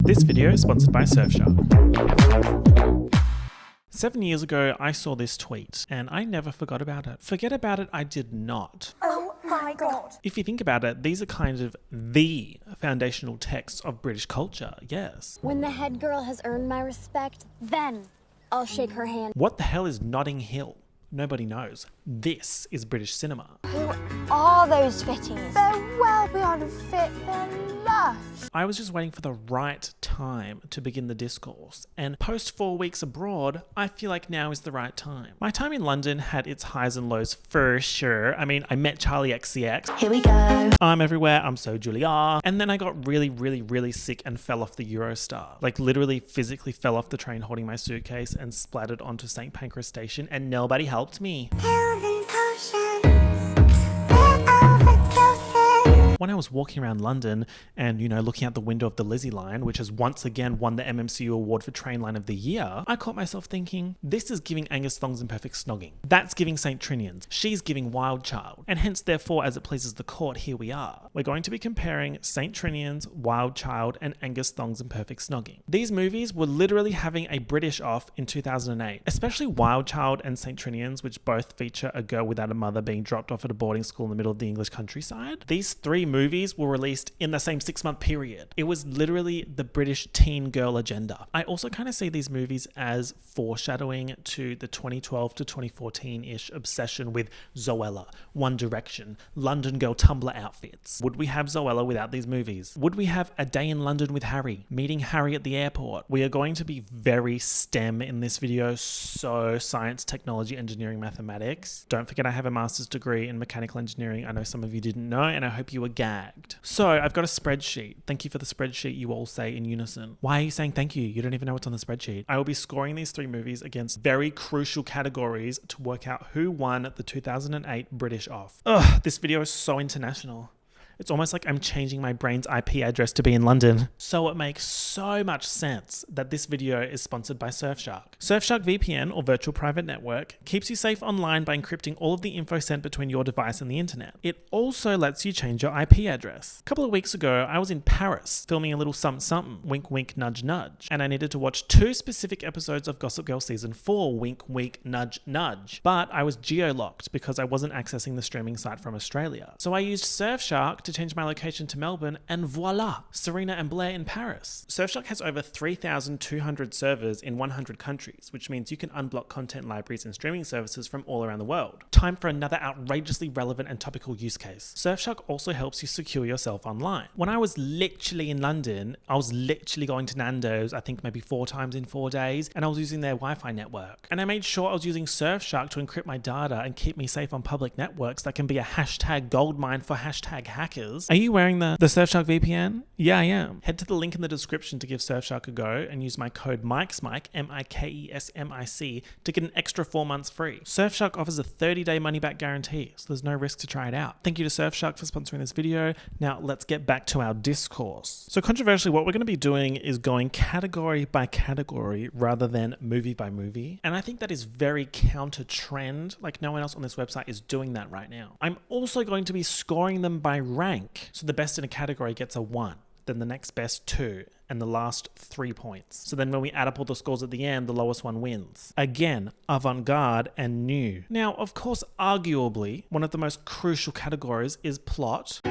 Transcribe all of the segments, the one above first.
This video is sponsored by Surfshark. 7 years ago, I saw this tweet and I never forgot about it. Forget about it, I did not. Oh my God. If you think about it, these are kind of the foundational texts of British culture, yes. When the head girl has earned my respect, then I'll shake her hand. What the hell is Notting Hill? Nobody knows. This is British cinema. Who are those fitties? They're well beyond fit, they're lush. I was just waiting for the right time to begin the discourse, and post 4 weeks abroad, I feel like now is the right time. My time in London had its highs and lows for sure. I mean, I met Charlie XCX. Here we go. I'm everywhere, I'm so Julia. And then I got really sick and fell off the Eurostar. Like literally physically fell off the train holding my suitcase and splattered onto St. Pancras station and nobody helped me. Pills and potions, we're overdosing. When I was walking around London and, looking out the window of the Lizzie line, which has once again won the MMCU award for Train Line of the Year, I caught myself thinking, this is giving Angus Thongs and Perfect Snogging. That's giving St. Trinian's. She's giving Wild Child. And hence, therefore, as it pleases the court, here we are. We're going to be comparing St. Trinian's, Wild Child, and Angus Thongs and Perfect Snogging. These movies were literally having a British off in 2008, especially Wild Child and St. Trinian's, which both feature a girl without a mother being dropped off at a boarding school in the middle of the English countryside. These three movies were released in the same 6-month period. It was literally the British teen girl agenda. I also kind of see these movies as foreshadowing to the 2012 to 2014-ish obsession with Zoella, One Direction, London girl Tumblr outfits. Would we have Zoella without these movies? Would we have A Day in London with Harry, meeting Harry at the airport? We are going to be very STEM in this video, so science, technology, engineering, mathematics. Don't forget I have a master's degree in mechanical engineering. I know some of you didn't know, and I hope you were gagged. So I've got a spreadsheet. Thank you for the spreadsheet, you all say in unison. Why are you saying thank you? You don't even know what's on the spreadsheet. I will be scoring these three movies against very crucial categories to work out who won the 2008 British off. Ugh, this video is so international. It's almost like I'm changing my brain's IP address to be in London. So it makes so much sense that this video is sponsored by Surfshark. Surfshark VPN, or Virtual Private Network, keeps you safe online by encrypting all of the info sent between your device and the internet. It also lets you change your IP address. A couple of weeks ago, I was in Paris filming a little something, wink wink nudge nudge, and I needed to watch 2 specific episodes of Gossip Girl Season 4, wink wink nudge nudge. But I was geo-locked because I wasn't accessing the streaming site from Australia. So I used Surfshark to change my location to Melbourne, and voila, Serena and Blair in Paris. Surfshark has over 3,200 servers in 100 countries, which means you can unblock content libraries and streaming services from all around the world. Time for another outrageously relevant and topical use case. Surfshark also helps you secure yourself online. When I was literally in London, I was literally going to Nando's, I think maybe 4 times in 4 days, and I was using their Wi-Fi network. And I made sure I was using Surfshark to encrypt my data and keep me safe on public networks that can be a hashtag goldmine for hashtag hackers. Are you wearing the Surfshark VPN? Yeah, I am. Head to the link in the description to give Surfshark a go and use my code MIKESMIC, MIKESMIC, to get an extra 4 months free. Surfshark offers a 30-day money-back guarantee, so there's no risk to try it out. Thank you to Surfshark for sponsoring this video. Now let's get back to our discourse. So controversially, what we're going to be doing is going category by category rather than movie by movie. And I think that is very counter-trend. Like no one else on this website is doing that right now. I'm also going to be scoring them by rank. So the best in a category gets a 1, then the next best 2, and the last 3 points. So then when we add up all the scores at the end, the lowest one wins. Again, avant-garde and new. Now, of course, arguably, one of the most crucial categories is plot.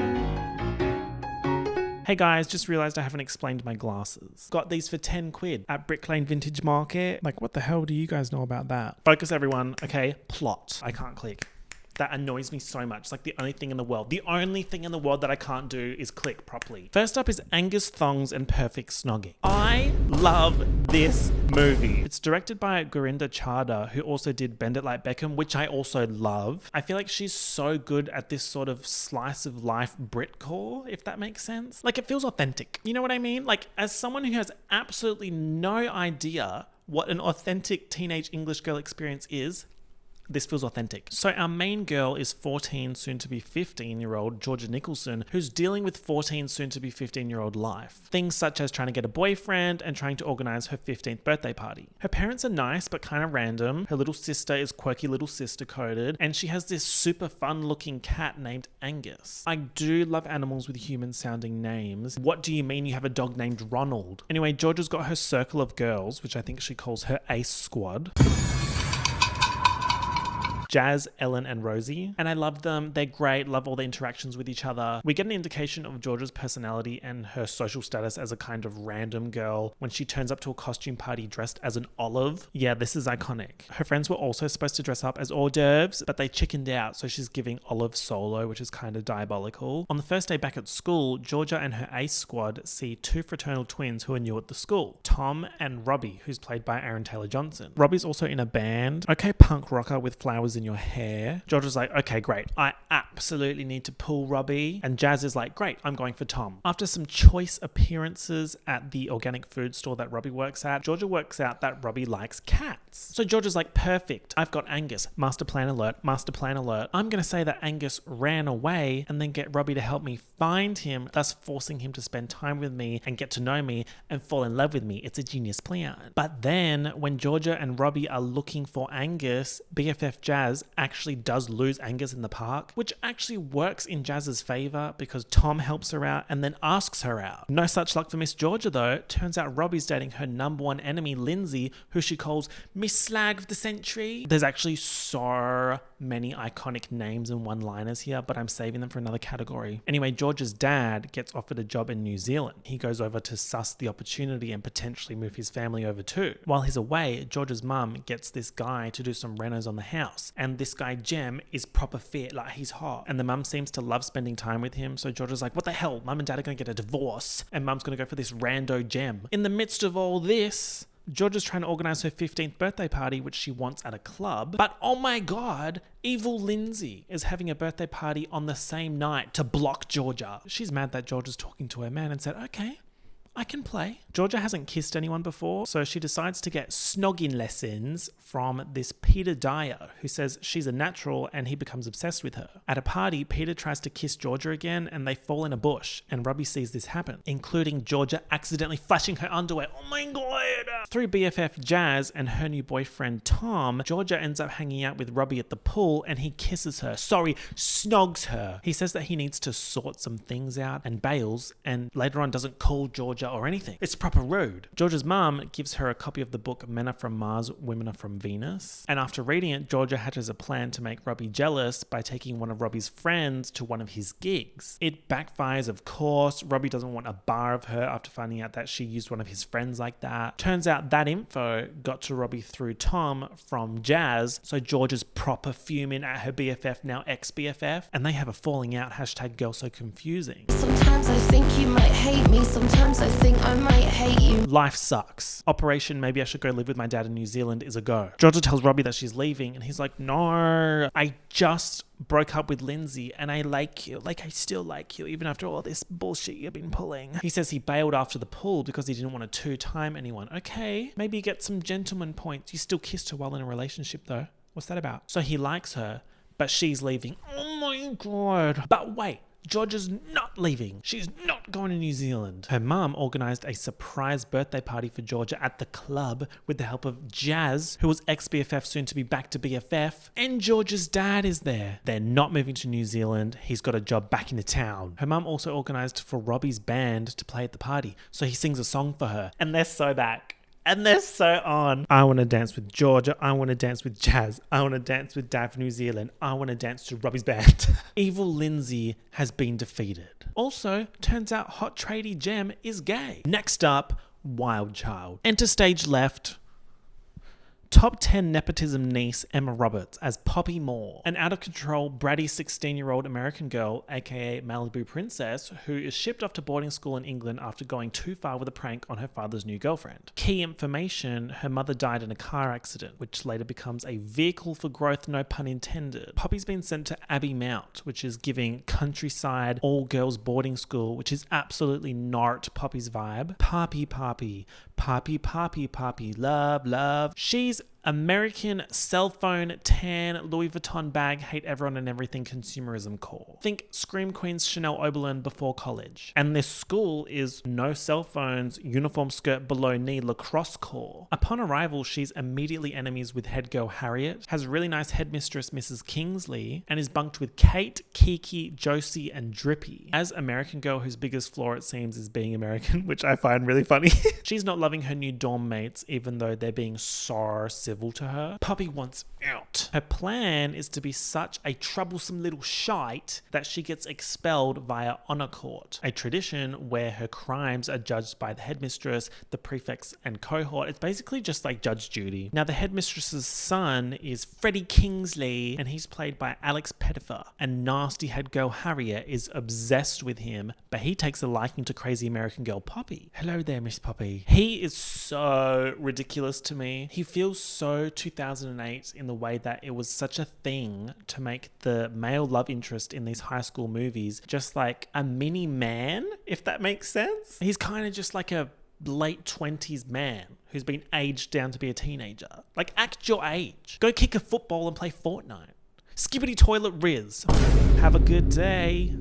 Hey guys, just realized I haven't explained my glasses. Got these for 10 quid at Brick Lane Vintage Market. Like, what the hell do you guys know about that? Focus everyone, okay? Plot. I can't click. That annoys me so much. It's like the only thing in the world. The only thing in the world that I can't do is click properly. First up is Angus Thongs and Perfect Snogging. I love this movie. It's directed by Gurinder Chadha, who also did Bend It Like Beckham, which I also love. I feel like she's so good at this sort of slice of life Britcore, if that makes sense. Like it feels authentic. You know what I mean? Like as someone who has absolutely no idea what an authentic teenage English girl experience is, This feels authentic. So our main girl is 14, soon to be 15-year-old Georgia Nicholson, who's dealing with 14, soon to be 15-year-old life. Things such as trying to get a boyfriend and trying to organize her 15th birthday party. Her parents are nice, but kind of random. Her little sister is quirky little sister coded, and she has this super fun looking cat named Angus. I do love animals with human sounding names. What do you mean you have a dog named Ronald? Anyway, Georgia's got her circle of girls, which I think she calls her Ace Squad. Jazz, Ellen, and Rosie. And I love them. They're great. Love all the interactions with each other. We get an indication of Georgia's personality and her social status as a kind of random girl when she turns up to a costume party dressed as an olive. Yeah, this is iconic. Her friends were also supposed to dress up as hors d'oeuvres, but they chickened out, so she's giving Olive solo, which is kind of diabolical. On the first day back at school, Georgia and her Ace Squad see two fraternal twins who are new at the school, Tom and Robbie, who's played by Aaron Taylor-Johnson. Robbie's also in a band. Okay, punk rocker with flowers in your hair. Georgia's like, okay, great. I absolutely need to pull Robbie. And Jazz is like, great, I'm going for Tom. After some choice appearances at the organic food store that Robbie works at, Georgia works out that Robbie likes cats. So Georgia's like, perfect. I've got Angus. Master plan alert. Master plan alert. I'm going to say that Angus ran away and then get Robbie to help me find him, thus forcing him to spend time with me and get to know me and fall in love with me. It's a genius plan. But then when Georgia and Robbie are looking for Angus, BFF Jazz actually does lose Angus in the park, which actually works in Jazz's favor because Tom helps her out and then asks her out. No such luck for Miss Georgia though. Turns out Robbie's dating her number one enemy, Lindsay, who she calls Miss Slag of the Century. There's actually so many iconic names and one-liners here, but I'm saving them for another category. Anyway, Georgia's dad gets offered a job in New Zealand. He goes over to suss the opportunity and potentially move his family over too. While he's away, Georgia's mum gets this guy to do some renos on the house, and this guy Jem is proper fit, like he's hot, and the mum seems to love spending time with him. So Georgia's like, what the hell, mum and dad are gonna get a divorce and mum's gonna go for this rando Jem. In the midst of all this, Georgia's trying to organise her 15th birthday party, which she wants at a club. But oh my god, evil Lindsay is having a birthday party on the same night to block Georgia. She's mad that Georgia's talking to her man and said, okay, I can play. Georgia hasn't kissed anyone before, so she decides to get snogging lessons from this Peter Dyer, who says she's a natural and he becomes obsessed with her. At a party, Peter tries to kiss Georgia again and they fall in a bush, and Robbie sees this happen, including Georgia accidentally flashing her underwear. Oh my god! Through BFF Jazz and her new boyfriend Tom, Georgia ends up hanging out with Robbie at the pool and he kisses her. Sorry, snogs her. He says that he needs to sort some things out and bails, and later on doesn't call Georgia or anything. It's proper rude. Georgia's mum gives her a copy of the book Men Are From Mars, Women Are From Venus. And after reading it, Georgia hatches a plan to make Robbie jealous by taking one of Robbie's friends to one of his gigs. It backfires, of course. Robbie doesn't want a bar of her after finding out that she used one of his friends like that. Turns out that info got to Robbie through Tom from Jazz, so Georgia's proper fuming at her BFF, now ex-BFF, and they have a falling out, hashtag girl so confusing. Sometimes I think you might hate me, sometimes I think I might hate you. Life sucks. Operation Maybe I Should Go Live With My Dad in New Zealand is a go. Georgia tells Robbie that she's leaving and he's like, no, I just broke up with Lindsay and I like you. Like, I still like you even after all this bullshit you've been pulling. He says he bailed after the pool because he didn't want to two-time anyone. Okay, maybe get some gentleman points. You still kissed her while in a relationship though. What's that about? So he likes her, but she's leaving. Oh my god. But wait, Georgia's not leaving. She's not going to New Zealand. Her mum organised a surprise birthday party for Georgia at the club with the help of Jazz, who was ex-BFF, soon to be back to BFF, and Georgia's dad is there. They're not moving to New Zealand. He's got a job back in the town. Her mum also organised for Robbie's band to play at the party, so he sings a song for her, and they're so back. And they're so on. I want to dance with Georgia. I want to dance with Jazz. I want to dance with Dad from New Zealand. I want to dance to Robbie's band. Evil Lindsay has been defeated. Also, turns out hot tradie Jem is gay. Next up, Wild Child. Enter stage left. Top 10 nepotism niece Emma Roberts as Poppy Moore, an out-of-control, bratty 16-year-old American girl, aka Malibu Princess, who is shipped off to boarding school in England after going too far with a prank on her father's new girlfriend. Key information: her mother died in a car accident, which later becomes a vehicle for growth, no pun intended. Poppy's been sent to Abbey Mount, which is giving countryside, all-girls boarding school, which is absolutely not Poppy's vibe. Poppy, Poppy, Poppy, Poppy, Poppy, love, love. She's American cell phone, tan, Louis Vuitton bag, hate everyone and everything consumerism core. Think Scream Queen's Chanel Oberlin before college. And this school is no cell phones, uniform skirt below knee, lacrosse core. Upon arrival, she's immediately enemies with head girl Harriet, has really nice headmistress Mrs. Kingsley, and is bunked with Kate, Kiki, Josie, and Drippy. As American girl whose biggest flaw it seems is being American, which I find really funny. She's not loving her new dorm mates, even though they're being so civil to her. Poppy wants out. Her plan is to be such a troublesome little shite that she gets expelled via honor court, a tradition where her crimes are judged by the headmistress, the prefects, and cohort. It's basically just like Judge Judy. Now, the headmistress's son is Freddie Kingsley, and he's played by Alex Pettifer, and nasty head girl Harriet is obsessed with him, but he takes a liking to crazy American girl Poppy. Hello there, Miss Poppy. He is so ridiculous to me. He feels so 2008 in the way that it was such a thing to make the male love interest in these high school movies just like a mini man, if that makes sense. He's kind of just like a late 20s man who's been aged down to be a teenager. Like, act your age. Go kick a football and play Fortnite. Skibbity toilet Riz. Have a good day.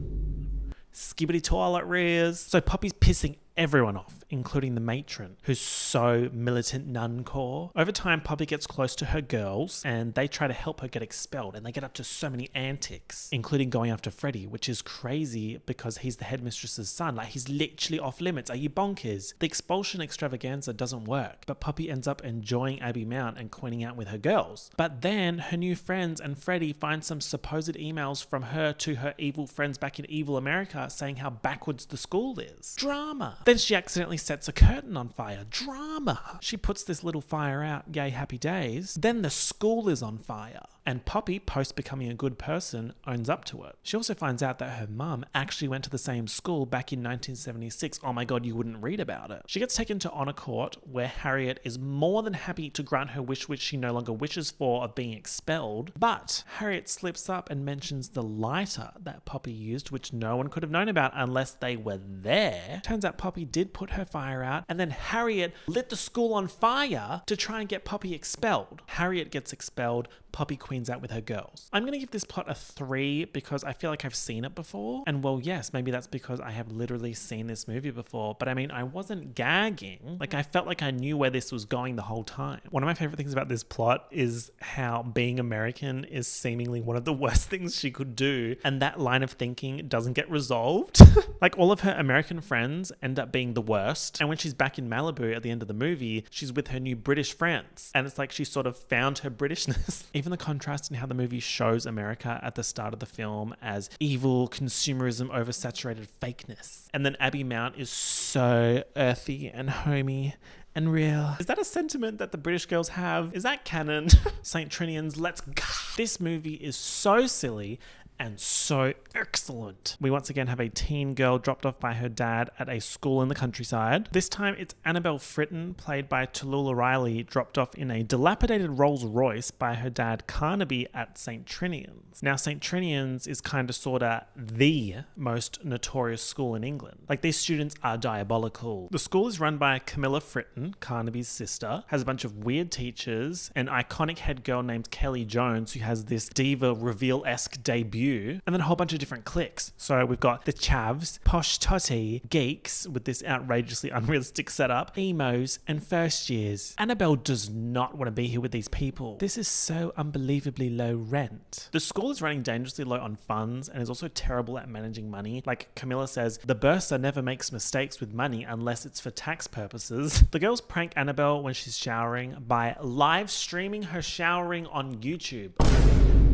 Skibbity toilet Riz. So Poppy's pissing everyone off, including the matron, who's so militant nun core. Over time, Poppy gets close to her girls, and they try to help her get expelled, and they get up to so many antics, including going after Freddie, which is crazy because he's the headmistress's son. Like, he's literally off limits. Are you bonkers? The expulsion extravaganza doesn't work, but Poppy ends up enjoying Abbey Mount and coining out with her girls. But then her new friends and Freddie find some supposed emails from her to her evil friends back in evil America saying how backwards the school is. Drama. Then she accidentally sets a curtain on fire. Drama. She puts this little fire out. Yay, happy days. Then the school is on fire. And Poppy, post becoming a good person, owns up to it. She also finds out that her mum actually went to the same school back in 1976. Oh my god, you wouldn't read about it. She gets taken to honor court, where Harriet is more than happy to grant her wish, which she no longer wishes for, of being expelled. But Harriet slips up and mentions the lighter that Poppy used, which no one could have known about unless they were there. Turns out Poppy did put her fire out, and then Harriet lit the school on fire to try and get Poppy expelled. Harriet gets expelled. Poppy queens out with her girls. I'm going to give this plot a 3 because I feel like I've seen it before. And well, yes, maybe that's because I have literally seen this movie before. But I mean, I wasn't gagging. Like, I felt like I knew where this was going the whole time. One of my favorite things about this plot is how being American is seemingly one of the worst things she could do. And that line of thinking doesn't get resolved. Like, all of her American friends end up being the worst. And when she's back in Malibu at the end of the movie, she's with her new British friends. And it's like she sort of found her Britishness. Even the contrast in how the movie shows America at the start of the film as evil, consumerism, oversaturated fakeness. And then Abbey Mount is so earthy and homey and real. Is that a sentiment that the British girls have? Is that canon? St. Trinians, let's go. This movie is so silly and so excellent. We once again have a teen girl dropped off by her dad at a school in the countryside. This time it's Annabelle Fritton, played by Tallulah Riley, dropped off in a dilapidated Rolls Royce by her dad Carnaby at St. Trinian's. Now, St. Trinian's is kind of sorta the most notorious school in England. Like, these students are diabolical. The school is run by Camilla Fritton, Carnaby's sister, has a bunch of weird teachers, an iconic head girl named Kelly Jones who has this diva reveal-esque debut, and then a whole bunch of different cliques. So we've got the chavs, posh totty, geeks with this outrageously unrealistic setup, emos, and first years. Annabelle does not want to be here with these people. This is so unbelievably low rent. The school is running dangerously low on funds and is also terrible at managing money. Like Camilla says, the bursar never makes mistakes with money unless it's for tax purposes. The girls prank Annabelle when she's showering by live streaming her showering on YouTube.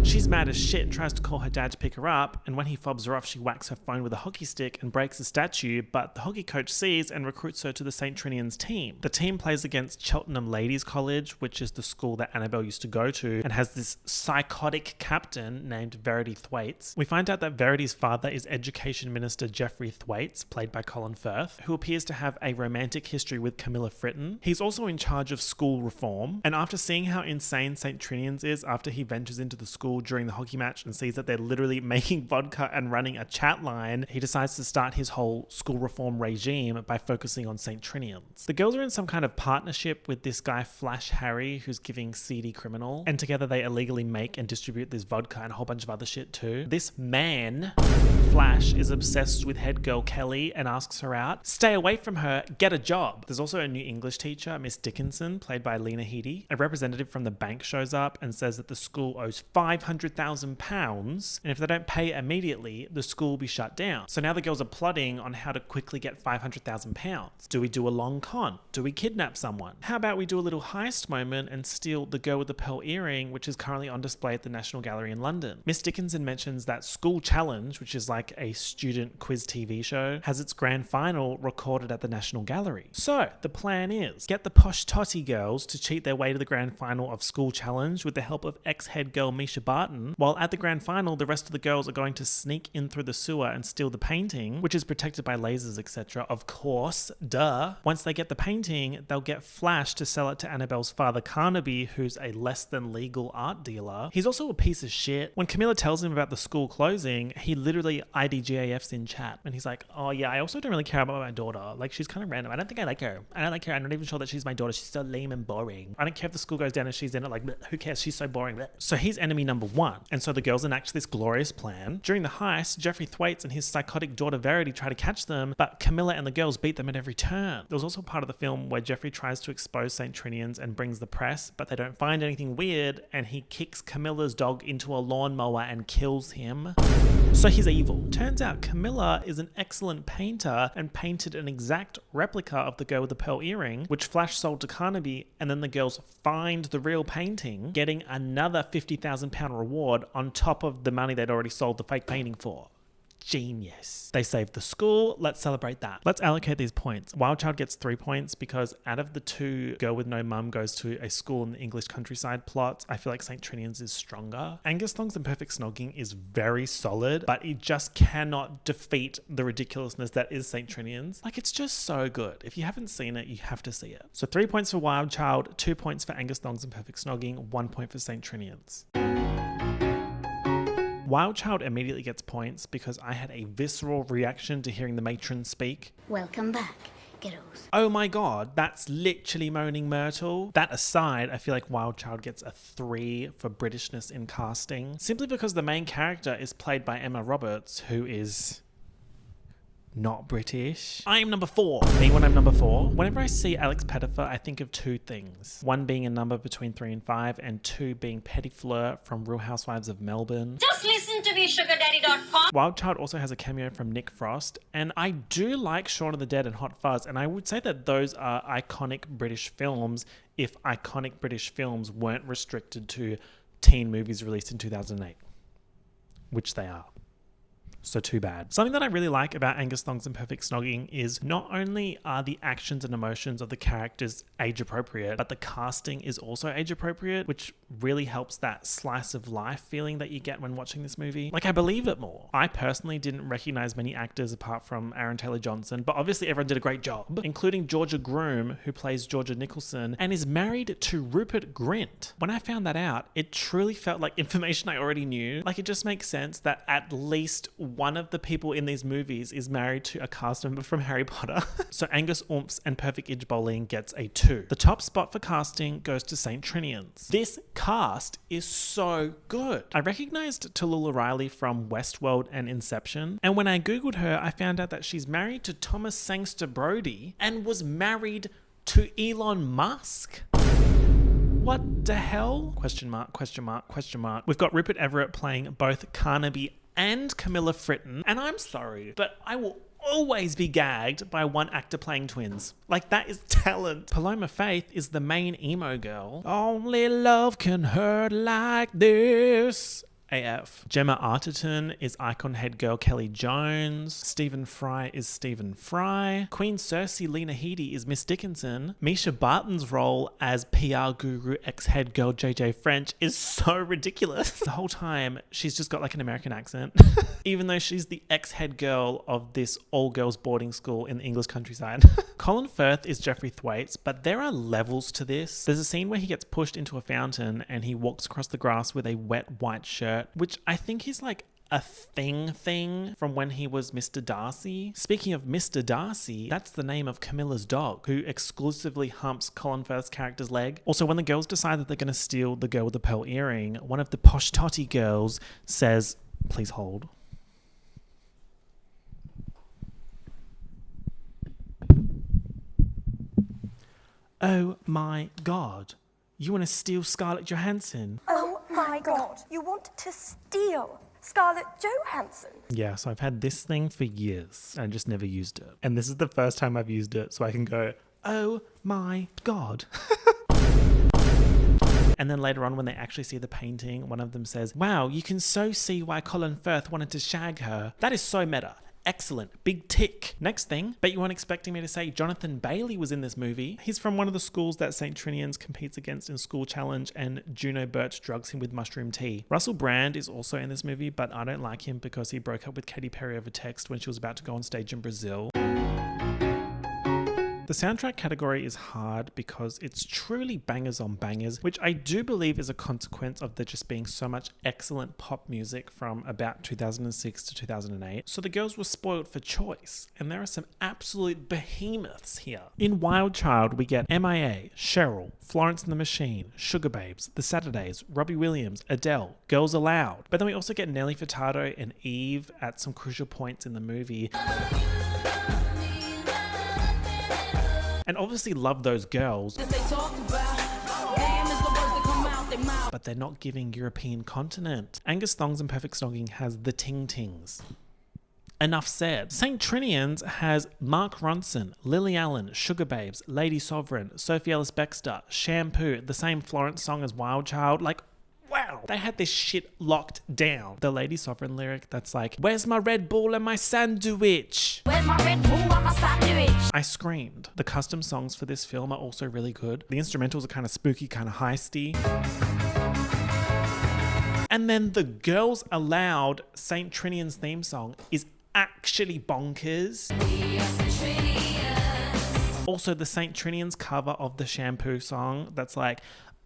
She's mad as shit and tries to call her dad to pick her up, and when he fobs her off, she whacks her phone with a hockey stick and breaks a statue, but the hockey coach sees and recruits her to the St. Trinian's team. The team plays against Cheltenham Ladies College, which is the school that Annabelle used to go to, and has this psychotic captain named Verity Thwaites. We find out that Verity's father is Education Minister Geoffrey Thwaites, played by Colin Firth, who appears to have a romantic history with Camilla Fritton. He's also in charge of school reform, and after seeing how insane St. Trinian's is after he ventures into the school school during the hockey match and sees that they're literally making vodka and running a chat line, he decides to start his whole school reform regime by focusing on St. Trinian's. The girls are in some kind of partnership with this guy Flash Harry, who's giving seedy criminal, and together they illegally make and distribute this vodka and a whole bunch of other shit too. This man, Flash, is obsessed with head girl Kelly and asks her out. Stay away from her, get a job. There's also a new English teacher, Miss Dickinson, played by Lena Headey. A representative from the bank shows up and says that the school owes £500,000, and if they don't pay immediately, the school will be shut down. So now the girls are plotting on how to quickly get £500,000. Do we do a long con? Do we kidnap someone? How about we do a little heist moment and steal the girl with the pearl earring, which is currently on display at the National Gallery in London? Miss Dickinson mentions that School Challenge, which is like a student quiz TV show, has its grand final recorded at the National Gallery. So the plan is get the posh totty girls to cheat their way to the grand final of School Challenge with the help of ex-head girl Misha Barton, while at the grand final the rest of the girls are going to sneak in through the sewer and steal the painting, which is protected by lasers, etc. Of course, duh. Once they get the painting, they'll get Flash to sell it to Annabelle's father Carnaby, who's a less than legal art dealer. He's also a piece of shit. When Camilla tells him about the school closing, he literally IDGAFs in chat and he's like, oh yeah, I also don't really care about my daughter. Like, she's kind of random. I don't think I like her. I don't like her. I'm not even sure that she's my daughter. She's so lame and boring. I don't care if the school goes down and she's in it. Like, who cares? She's so boring. So he's enemy number one. And so the girls enact this glorious plan. During the heist, Jeffrey Thwaites and his psychotic daughter Verity try to catch them, but Camilla and the girls beat them at every turn. There was also part of the film where Jeffrey tries to expose St. Trinian's and brings the press, but they don't find anything weird, and he kicks Camilla's dog into a lawnmower and kills him. So he's evil. Turns out Camilla is an excellent painter and painted an exact replica of the girl with the pearl earring, which Flash sold to Carnaby, and then the girls find the real painting, getting another £50,000 reward on top of the money they'd already sold the fake painting for. Genius. They saved the school. Let's celebrate that. Let's allocate these points. Wild Child gets 3 points because out of the two, Girl with No Mum goes to a school in the English countryside plots, I feel like St. Trinian's is stronger. Angus Thongs and Perfect Snogging is very solid, but it just cannot defeat the ridiculousness that is St. Trinian's. Like, it's just so good. If you haven't seen it, you have to see it. So 3 points for Wild Child, 2 points for Angus Thongs and Perfect Snogging, 1 point for St. Trinian's. Wild Child immediately gets points because I had a visceral reaction to hearing the matron speak. Welcome back, kiddos. Oh my god, that's literally Moaning Myrtle. That aside, I feel like Wild Child gets a 3 for Britishness in casting, simply because the main character is played by Emma Roberts, who is not British. I am number 4. Me when I'm number 4. Whenever I see Alex Pettifer, I think of 2 things. 1 being a number between 3 and 5, and 2 being Petty Fleur from Real Housewives of Melbourne. Just listen to me, sugardaddy.com. Wild Child also has a cameo from Nick Frost, and I do like Shaun of the Dead and Hot Fuzz, and I would say that those are iconic British films if iconic British films weren't restricted to teen movies released in 2008, which they are. So too bad. Something that I really like about Angus Thongs and Perfect Snogging is not only are the actions and emotions of the characters age appropriate, but the casting is also age appropriate, which really helps that slice of life feeling that you get when watching this movie. Like, I believe it more. I personally didn't recognize many actors apart from Aaron Taylor-Johnson, but obviously everyone did a great job, including Georgia Groom, who plays Georgia Nicholson and is married to Rupert Grint. When I found that out, it truly felt like information I already knew. Like, it just makes sense that at least one of the people in these movies is married to a cast member from Harry Potter. So Angus Oomph and Perfect Idge Bowling gets a 2. The top spot for casting goes to St. Trinian's. This cast is so good. I recognized Tallulah Riley from Westworld and Inception, and when I googled her, I found out that she's married to Thomas Sangster Brody and was married to Elon Musk. What the hell? Question mark, question mark, question mark. We've got Rupert Everett playing both Carnaby and Camilla Fritton, and I'm sorry, but I will always be gagged by one actor playing twins. Like, that is talent. Paloma Faith is the main emo girl. Only love can hurt like this. AF. Gemma Arterton is icon head girl Kelly Jones. Stephen Fry is Stephen Fry. Queen Cersei Lena Headey is Miss Dickinson. Misha Barton's role as PR guru ex-head girl JJ French is so ridiculous. The whole time she's just got like an American accent. Even though she's the ex-head girl of this all-girls boarding school in the English countryside. Colin Firth is Jeffrey Thwaites, but there are levels to this. There's a scene where he gets pushed into a fountain and he walks across the grass with a wet white shirt, which I think is like a thing from when he was Mr. Darcy. Speaking of Mr. Darcy, that's the name of Camilla's dog, who exclusively humps Colin Firth's character's leg. Also, when the girls decide that they're going to steal the girl with the pearl earring, one of the posh totty girls says, "Please hold." Oh my God. You want to steal Scarlett Johansson? Oh my God, you want to steal Scarlett Johansson? Yeah, so I've had this thing for years and I just never used it. And this is the first time I've used it, so I can go, oh my God. And then later on when they actually see the painting, one of them says, wow, you can so see why Colin Firth wanted to shag her. That is so meta. Excellent. Big tick. Next thing, bet you weren't expecting me to say Jonathan Bailey was in this movie. He's from one of the schools that St. Trinian's competes against in School Challenge, and Juno Birch drugs him with mushroom tea. Russell Brand is also in this movie, but I don't like him because he broke up with Katy Perry over text when she was about to go on stage in Brazil. The soundtrack category is hard because it's truly bangers on bangers, which I do believe is a consequence of there just being so much excellent pop music from about 2006 to 2008. So the girls were spoiled for choice, and there are some absolute behemoths here. In Wild Child, we get MIA, Cheryl, Florence and the Machine, Sugar Babes, The Saturdays, Robbie Williams, Adele, Girls Aloud. But then we also get Nelly Furtado and Eve at some crucial points in the movie. And obviously love those girls, but they're not giving European continent. Angus Thongs and Perfect Snogging has the Ting Tings. Enough said. St. Trinian's has Mark Ronson, Lily Allen, Sugar Babes, Lady Sovereign, Sophie Ellis-Bextor, Shampoo, the same Florence song as Wild Child. Like, wow, they had this shit locked down. The Lady Sovereign lyric that's like, where's my Red Bull and my sandwich? Where's my Red Bull and my sandwich? I screamed. The custom songs for this film are also really good. The instrumentals are kind of spooky, kind of heisty. And then the Girls Aloud St. Trinian's theme song is actually bonkers. Also, the St. Trinian's cover of the Shampoo song that's like,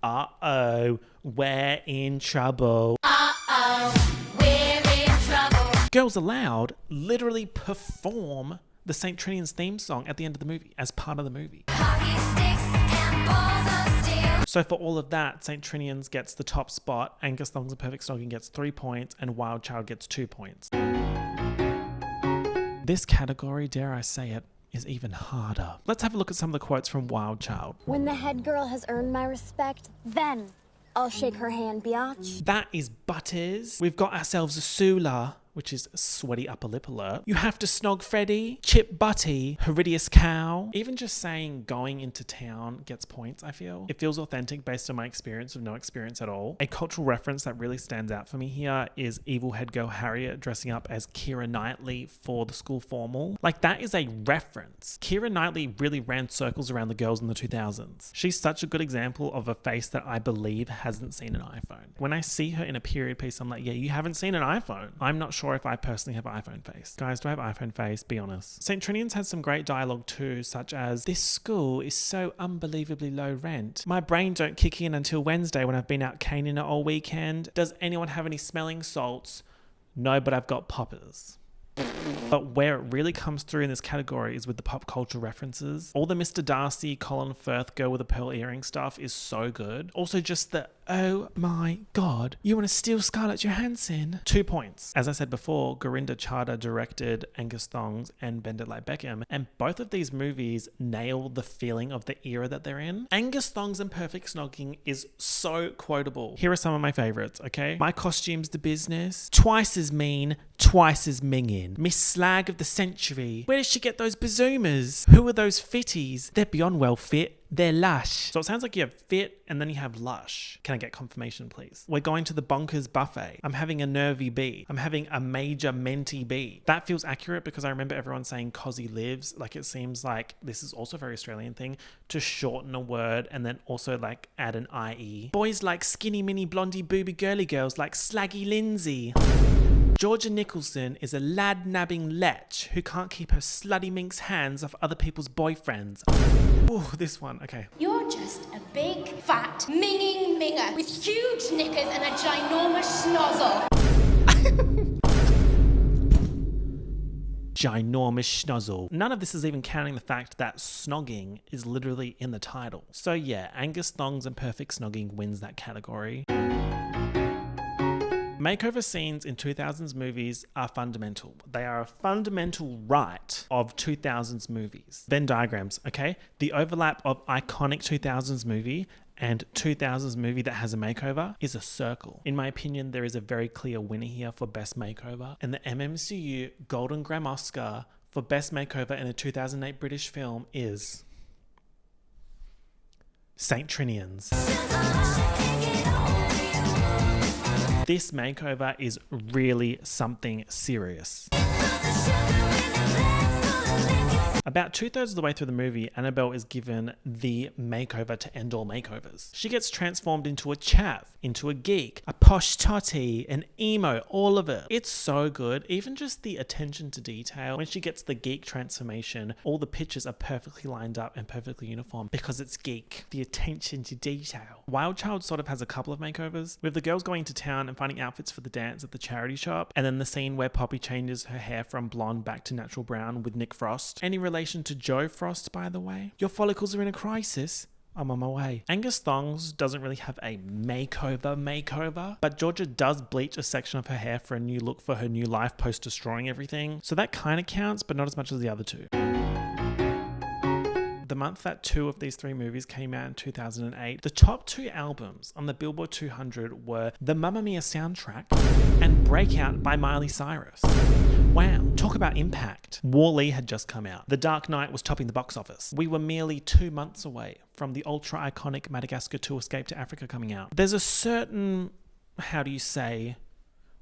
uh-oh, we're in trouble. Uh-oh, we're in trouble. Girls Aloud literally perform the St. Trinian's theme song at the end of the movie as part of the movie. So for all of that, St. Trinian's gets the top spot, Angus Thongs and Perfect Snogging gets 3 points, and Wild Child gets 2 points. This category, dare I say it, is even harder. Let's have a look at some of the quotes from Wild Child. When the head girl has earned my respect, then I'll shake her hand, biatch. That is Butters. We've got ourselves a Sula, which is sweaty upper lip alert. You have to snog Freddy, Chip Butty, Heridius Cow. Even just saying going into town gets points, I feel. It feels authentic based on my experience of no experience at all. A cultural reference that really stands out for me here is evil head girl Harriet dressing up as Keira Knightley for the school formal. Like, that is a reference. Keira Knightley really ran circles around the girls in the 2000s. She's such a good example of a face that I believe hasn't seen an iPhone. When I see her in a period piece, I'm like, yeah, you haven't seen an iPhone. I'm not sure if I personally have iPhone face. Guys, do I have iPhone face? Be honest. St. Trinian's has some great dialogue too, such as, this school is so unbelievably low rent. My brain don't kick in until Wednesday when I've been out caning it all weekend. Does anyone have any smelling salts? No, but I've got poppers. But where it really comes through in this category is with the pop culture references. All the Mr. Darcy, Colin Firth, girl with a pearl earring stuff is so good. Also just the, oh my God, you want to steal Scarlett Johansson? 2 points. As I said before, Gorinda Chadha directed Angus Thongs and Bend It Like Beckham, and both of these movies nail the feeling of the era that they're in. Angus Thongs and Perfect Snogging is so quotable. Here are some of my favorites, okay? My costume's the business. Twice as mean, twice as minging. Miss Slag of the Century. Where did she get those bazoomas? Who are those fitties? They're beyond well fit. they're lush. So it sounds like you have fit and then you have lush. Can I get confirmation, please? We're going to the bonkers buffet. I'm having a nervy B. I'm having a major menti B. That feels accurate because I remember everyone saying cosy lives. Like it seems like this is also a very Australian thing to shorten a word and then also like add an IE. Boys like skinny mini blondie booby girly girls like Slaggy Lindsay. Georgia Nicholson is a lad-nabbing lech who can't keep her slutty minx hands off other people's boyfriends. Ooh, this one, okay. You're just a big, fat, minging minger with huge knickers and a ginormous schnozzle. Ginormous schnozzle. None of this is even counting the fact that snogging is literally in the title. So yeah, Angus Thongs and Perfect Snogging wins that category. Makeover scenes in 2000s movies are fundamental. They are a fundamental right of 2000s movies. Venn diagrams, okay? The overlap of iconic 2000s movie and 2000s movie that has a makeover is a circle. In my opinion, there is a very clear winner here for Best Makeover, and the MMCU Golden Gram Oscar for Best Makeover in a 2008 British film is Saint Trinians. This makeover is really something serious. About 2/3 of the way through the movie, Annabelle is given the makeover to end all makeovers. She gets transformed into a chav, into a geek, a posh totty, an emo, all of it. It's so good. Even just the attention to detail. When she gets the geek transformation, all the pictures are perfectly lined up and perfectly uniform because it's geek. The attention to detail. Wild Child sort of has a couple of makeovers, with the girls going to town and finding outfits for the dance at the charity shop, and then the scene where Poppy changes her hair from blonde back to natural brown with Nick Frost. Any relation to Joe Frost, by the way? Your follicles are in a crisis. I'm on my way. Angus Thongs doesn't really have a makeover, but Georgia does bleach a section of her hair for a new look for her new life post destroying everything. So that kind of counts, but not as much as the other two. The month that 2 of these 3 movies came out in 2008, the top 2 albums on the Billboard 200 were the Mamma Mia soundtrack and Breakout by Miley Cyrus. Wow, talk about impact. Wall-E had just come out. The Dark Knight was topping the box office. We were merely 2 months away from the ultra-iconic Madagascar 2 Escape to Africa coming out. There's a certain,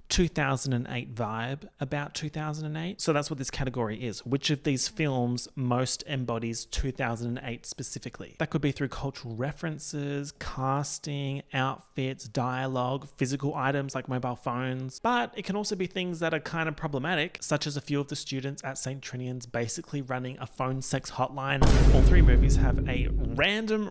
2008 vibe about 2008. So that's what this category is. Which of these films most embodies 2008 specifically? That could be through cultural references, casting, outfits, dialogue, physical items like mobile phones. But it can also be things that are kind of problematic, such as a few of the students at St. Trinian's basically running a phone sex hotline. All 3 movies have a random,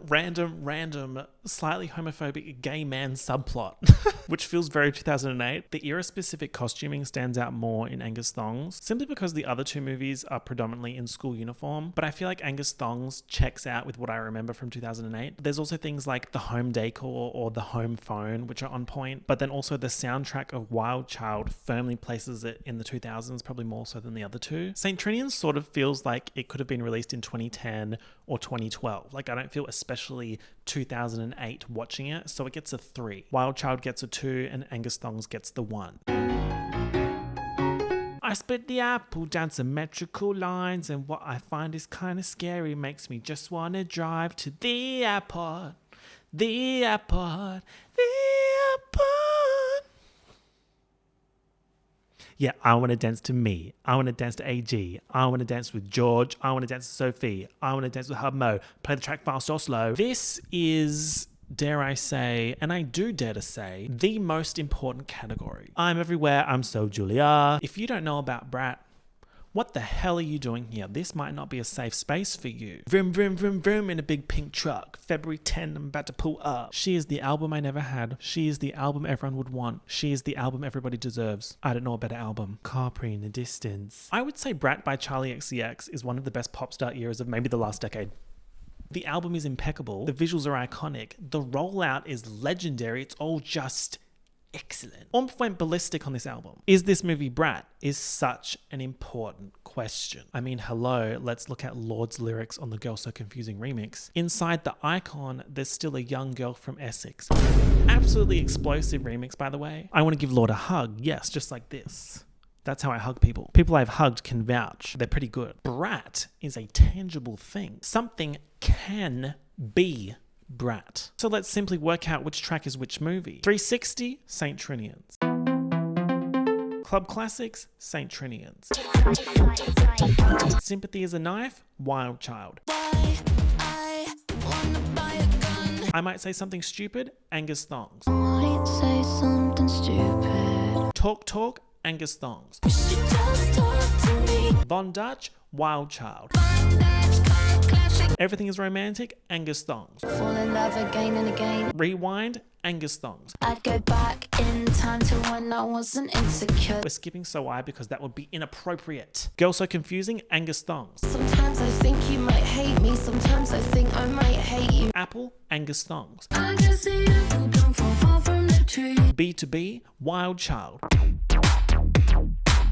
slightly homophobic gay man subplot, which feels very 2008. The era-specific costuming stands out more in Angus Thongs, simply because the other 2 movies are predominantly in school uniform, but I feel like Angus Thongs checks out with what I remember from 2008. There's also things like the home decor or the home phone, which are on point, but then also the soundtrack of Wild Child firmly places it in the 2000s, probably more so than the other 2. St. Trinian sort of feels like it could have been released in 2010 or 2012. Like, I don't feel especially 2008 watching it, so it gets a 3. Wild Child gets a 2 and Angus Thongs gets the 1. I split the apple down symmetrical lines, and what I find is kind of scary. Makes me just want to drive to the airport. The airport. The airport. Yeah, I want to dance to me. I want to dance to AG. I want to dance with George. I want to dance to Sophie. I want to dance with Hub Mo. Play the track fast or slow. This is, dare I say, and I do dare to say, the most important category. I'm everywhere. I'm so Julia. If you don't know about Brat, what the hell are you doing here? This might not be a safe space for you. Vroom, vroom, vroom, vroom in a big pink truck. February 10, I'm about to pull up. She is the album I never had. She is the album everyone would want. She is the album everybody deserves. I don't know a better album. Capri in the distance. I would say Brat by Charlie XCX is one of the best pop star eras of maybe the last decade. The album is impeccable. The visuals are iconic. The rollout is legendary. It's all just excellent. Oomph went ballistic on this album. Is this movie Brat? Is such an important question. I mean, hello, let's look at Lord's lyrics on the Girl So Confusing remix. Inside the icon, there's still a young girl from Essex. Absolutely explosive remix, by the way. I want to give Lord a hug. Yes, just like this. That's how I hug people. People I've hugged can vouch. They're pretty good. Brat is a tangible thing. Something can be brat. So let's simply work out which track is which movie. 360, Saint Trinians. Club Classics, Saint Trinians. Sympathy is a Knife, Wild Child. I Might Say Something Stupid, Angus Thongs. Might say something stupid. Talk, Angus Thongs. She just talk to me. Von Dutch, Wild Child. Everything is Romantic, Angus Thongs. Fall in love again and again. Rewind, Angus Thongs. I'd go back in time to when I wasn't insecure. We're skipping So I because that would be inappropriate. Girl So Confusing, Angus Thongs. Sometimes I think you might hate me. Sometimes I think I might hate you. Apple, Angus Thongs. I can see apple don't fall far from the tree. B2B, Wild Child.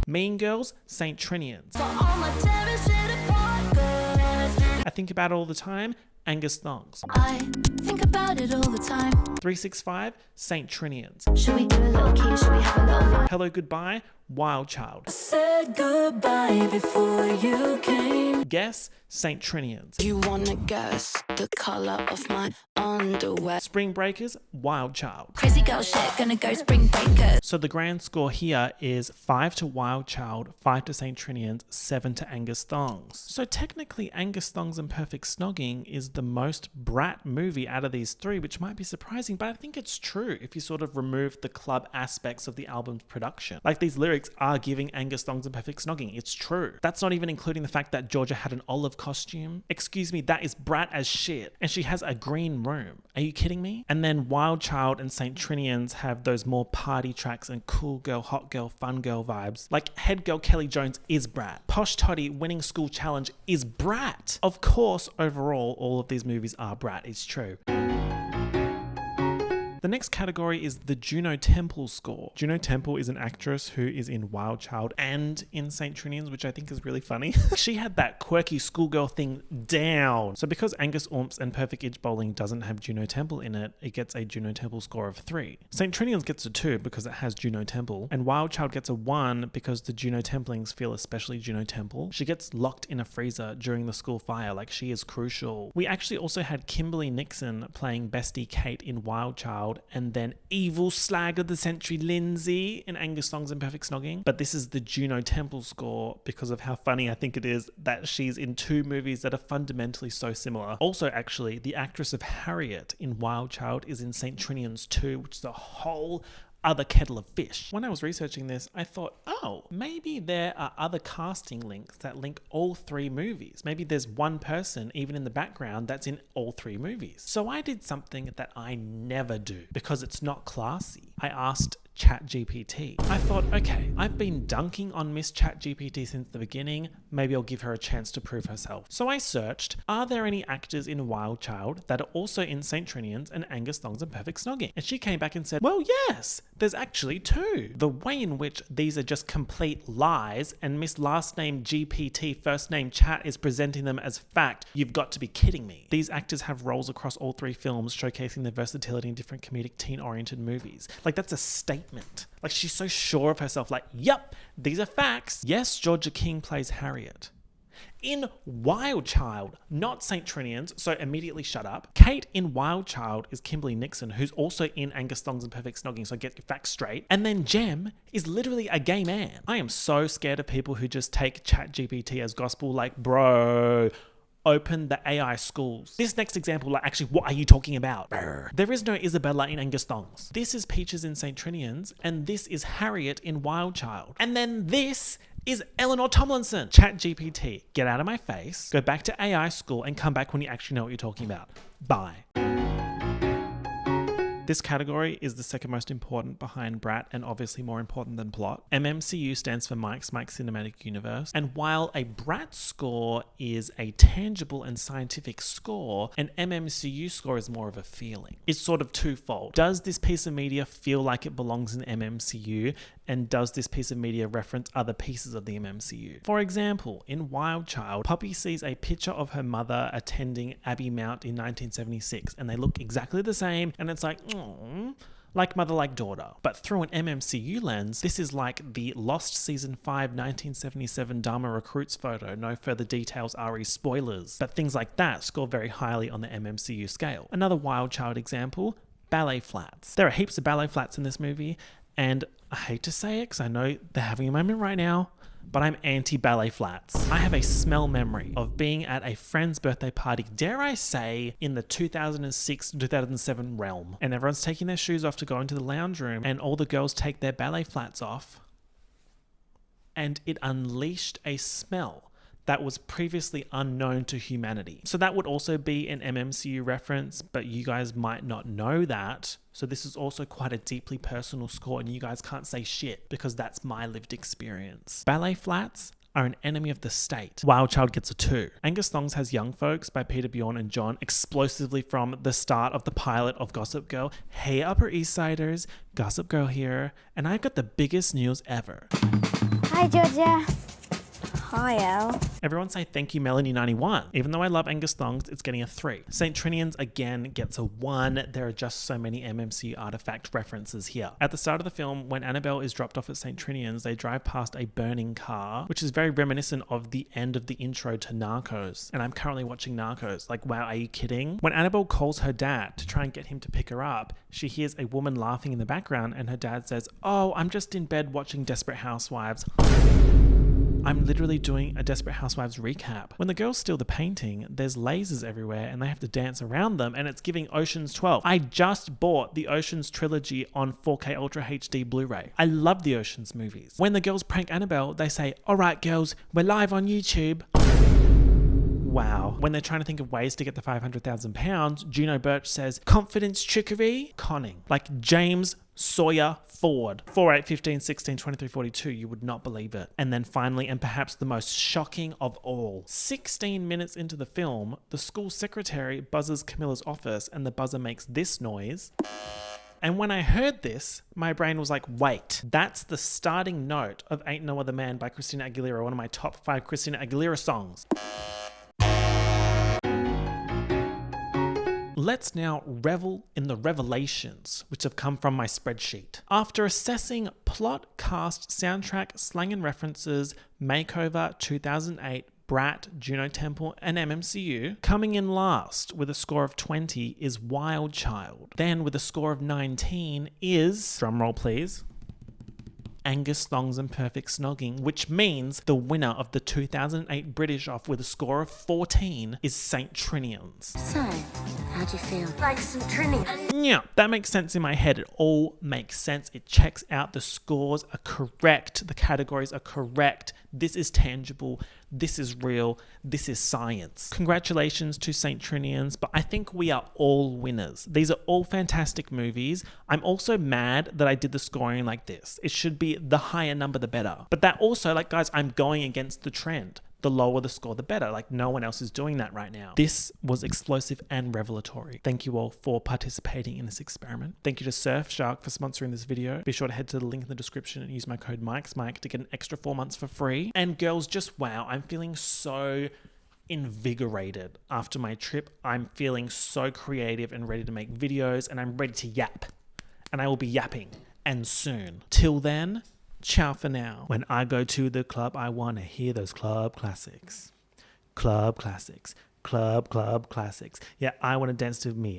Mean Girls, Saint Trinians. For all my terrorist little partners. I Think About It All the Time, Angus Thongs. I think about it all the time. 365, Saint Trinians. Should we do a little key? Should we have a little night? Hello Goodbye, Wild Child. Said goodbye before you came. Guess, Saint Trinians. You wanna guess the color of my underwear? Spring Breakers, Wild Child. Crazy girl shit, gonna go spring breakers. So the grand score here is 5 to Wild Child, 5 to Saint Trinians, 7 to Angus Thongs. So technically Angus Thongs and Perfect Snogging is the most brat movie out of these three, which might be surprising, but I think it's true if you sort of remove the club aspects of the album's production. Like, these lyrics are giving Angus Thongs and Perfect Snogging. It's true. That's not even including the fact that Georgia had an olive costume. Excuse me, that is brat as shit. And she has a green room. Are you kidding me? And then Wild Child and Saint Trinians have those more party tracks and cool girl, hot girl, fun girl vibes. Like, head girl Kelly Jones is brat. Posh Toddy winning school challenge is brat. Of course, overall, all of these movies are brat. It's true. The next category is the Juno Temple score. Juno Temple is an actress who is in Wild Child and in Saint Trinians, which I think is really funny. She had that quirky schoolgirl thing down. So because Angus Ormps and Perfect Itch Bowling doesn't have Juno Temple in it, it gets a Juno Temple score of 3. Saint Trinians gets a 2 because it has Juno Temple, and Wild Child gets a 1 because the Juno Templings feel especially Juno Temple. She gets locked in a freezer during the school fire, like she is crucial. We actually also had Kimberly Nixon playing Bestie Kate in Wild Child, and then evil slag of the century Lindsay in Angus Thongs and Perfect Snogging. But this is the Juno Temple score because of how funny I think it is that she's in two movies that are fundamentally so similar. Also, actually, the actress of Harriet in Wild Child is in Saint Trinians 2, which is a whole other kettle of fish. When I was researching this, I thought, oh, maybe there are other casting links that link all three movies. Maybe there's one person, even in the background, that's in all three movies. So I did something that I never do because it's not classy. I asked ChatGPT. I thought, okay, I've been dunking on Miss ChatGPT since the beginning. Maybe I'll give her a chance to prove herself. So I searched, are there any actors in Wild Child that are also in Saint Trinians and Angus Thongs and Perfect Snogging? And she came back and said, well, yes, there's actually 2. The way in which these are just complete lies and Miss last name GPT, first name Chat is presenting them as fact, you've got to be kidding me. These actors have roles across all 3 films, showcasing their versatility in different comedic teen-oriented movies. Like, that's a statement. Like, she's so sure of herself, like, yep, these are facts. Yes, Georgia King plays Harriet. In Wild Child, not Saint Trinians, so immediately shut up. Kate in Wild Child is Kimberly Nixon, who's also in Angus Thongs and Perfect Snogging, so get your facts straight. And then Jem is literally a gay man. I am so scared of people who just take ChatGPT as gospel, like, bro, open the AI schools. This next example, like, actually, what are you talking about? Brr. There is no Isabella in Angus Thongs. This is Peaches in Saint Trinians, and this is Harriet in Wild Child. And then this is Eleanor Tomlinson. ChatGPT, get out of my face, go back to AI school, and come back when you actually know what you're talking about. Bye. This category is the second most important behind Brat and obviously more important than plot. MMCU stands for Mike Cinematic Universe, and while a Brat score is a tangible and scientific score, an MMCU score is more of a feeling. It's sort of twofold. Does this piece of media feel like it belongs in MMCU? And does this piece of media reference other pieces of the MCU? For example, in Wild Child, Poppy sees a picture of her mother attending Abbey Mount in 1976, and they look exactly the same, and it's like, like mother, like daughter. But through an MMCU lens, this is like the Lost Season 5 1977 Dharma Recruits photo. No further details, RE spoilers. But things like that score very highly on the MMCU scale. Another Wild Child example, ballet flats. There are heaps of ballet flats in this movie, and I hate to say it because I know they're having a moment right now, but I'm anti-ballet flats. I have a smell memory of being at a friend's birthday party, dare I say, in the 2006-2007 realm. And everyone's taking their shoes off to go into the lounge room, and all the girls take their ballet flats off. And it unleashed a smell that was previously unknown to humanity. So that would also be an MMCU reference, but you guys might not know that. So this is also quite a deeply personal score, and you guys can't say shit because that's my lived experience. Ballet flats are an enemy of the state. Wild Child gets a 2. Angus Thongs has Young Folks by Peter Bjorn and John explosively from the start of the pilot of Gossip Girl. Hey Upper East Siders, Gossip Girl here, and I've got the biggest news ever. Hi, Georgia. Hi, Elle. Everyone say thank you, Melanie91. Even though I love Angus Thongs, it's getting a 3. St. Trinian's again gets a 1. There are just so many MMCU artifact references here. At the start of the film, when Annabelle is dropped off at St. Trinian's, they drive past a burning car, which is very reminiscent of the end of the intro to Narcos. And I'm currently watching Narcos. Like, wow, are you kidding? When Annabelle calls her dad to try and get him to pick her up, she hears a woman laughing in the background, and her dad says, "Oh, I'm just in bed watching Desperate Housewives." I'm literally doing a Desperate Housewives recap. When the girls steal the painting, there's lasers everywhere and they have to dance around them, and it's giving Ocean's 12. I just bought the Ocean's trilogy on 4K Ultra HD Blu-ray. I love the Ocean's movies. When the girls prank Annabelle, they say, "All right, girls, we're live on YouTube." Wow. When they're trying to think of ways to get the £500,000, Juno Birch says, "Confidence trickery, conning." Like James Sawyer Ford. 4, 8, 15, 16, 23, 42. You would not believe it. And then finally, and perhaps the most shocking of all, 16 minutes into the film, the school secretary buzzes Camilla's office and the buzzer makes this noise. And when I heard this, my brain was like, wait, that's the starting note of Ain't No Other Man by Christina Aguilera, one of my top 5 Christina Aguilera songs. Let's now revel in the revelations which have come from my spreadsheet. After assessing plot, cast, soundtrack, slang and references, Makeover, 2008, Brat, Juno Temple, and MMCU, coming in last with a score of 20 is Wild Child. Then with a score of 19 is, drumroll please, Angus Thongs and Perfect Snogging, which means the winner of the 2008 British off with a score of 14 is St. Trinian's. So, how do you feel? Like St. Trinian. Yeah, that makes sense in my head. It all makes sense. It checks out. The scores are correct. The categories are correct. This is tangible. This is real. This is science. Congratulations to St. Trinian's, but I think we are all winners. These are all fantastic movies. I'm also mad that I did the scoring like this. It should be the higher number, the better. But that also, like, guys, I'm going against the trend. The lower the score, the better. Like, no one else is doing that right now. This was explosive and revelatory. Thank you all for participating in this experiment. Thank you to Surfshark for sponsoring this video. Be sure to head to the link in the description and use my code MikesMike to get an extra 4 months for free. And girls, just wow, I'm feeling so invigorated after my trip. I'm feeling so creative and ready to make videos, and I'm ready to yap. And I will be yapping, and soon. Till then, ciao for now. When I go to the club, I want to hear those club classics. Club classics. Club classics. Yeah, I want to dance to me.